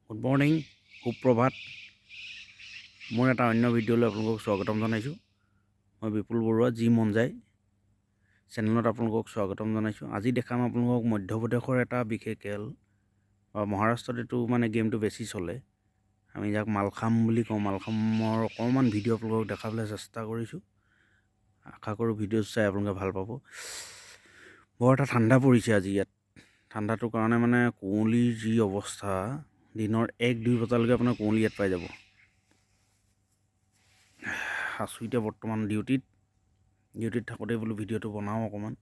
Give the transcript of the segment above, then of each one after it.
Good morning, সুপ্ৰভাত। মোৰ এটা অন্য ভিডিঅ'লৈ আপোনালোকক স্বাগতম জনাইছোঁ। মই বিপুল বৰুৱা, যি মন যায় চেনেলত আপোনালোকক স্বাগতম জনাইছোঁ। আজি দেখাম আপোনালোকক মধ্যপ্ৰদেশৰ এটা বিশেষ খেল, মহাৰাষ্ট্ৰত এইটো গেমটো বেছি চলে। আমি যাক মালখাম বুলি কওঁ। মালখামৰ অকণমান ভিডিঅ' আপোনালোকক দেখাবলৈ চেষ্টা কৰিছোঁ। আশা কৰোঁ ভিডিঅ' চাই আপোনালোকে ভাল পাব। বৰ এটা ঠাণ্ডা পৰিছে আজি ইয়াত। ঠাণ্ডাটোৰ কাৰণে কুঁৱলীৰ যি অৱস্থা, দিনৰ 1-2 বজালৈকে আপোনাৰ কুঁৱলী ইয়াত পাই যাব। আছোঁ এতিয়া বৰ্তমান ডিউটিত থাকোঁতে বোলো ভিডিঅ'টো বনাওঁ। অকণমান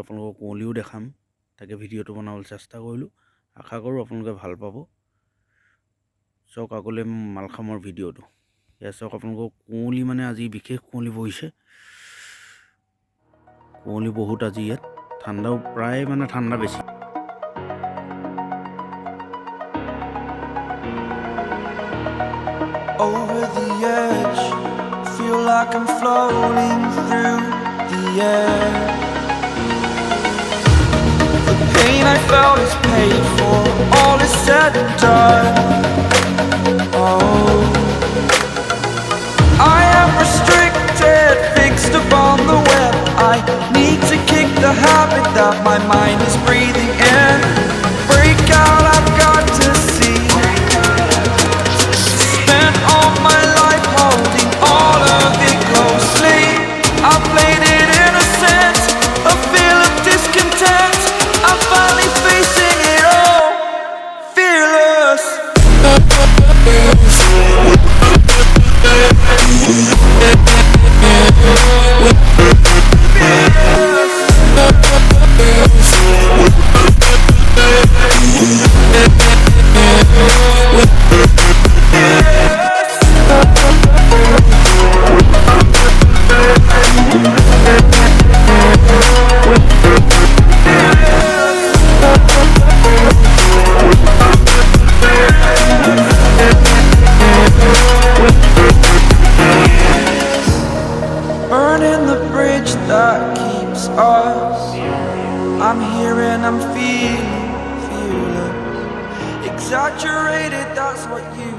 আপোনালোকক কুঁৱলীও দেখাম, তাকে ভিডিঅ'টো বনাবলৈ চেষ্টা কৰিলোঁ। আশা কৰোঁ আপোনালোকে ভাল পাব। চাওক আগলৈ মালখামৰ ভিডিঅ'টো। এয়া চাওক আপোনালোকক কুঁৱলী, আজি বিশেষ কুঁৱলী বহিছে। কুঁৱলী বহুত আজি ইয়াত। ঠাণ্ডাও প্ৰায় ঠাণ্ডা বেছি। Over the edge, feel like I'm floating through the air. The pain I felt is paid for, all is said and done. Oh, I am restricted, fixed upon the web. I need to kick the habit that my mind is breathing in. Break out, I've got to see. Spent all my life holding all of it closely. I played it innocent, a feel of discontent. I'm finally facing it all, fearless. Burning the bridge that keeps us. I'm here and I'm feeling fearless. Exaggerated, that's what you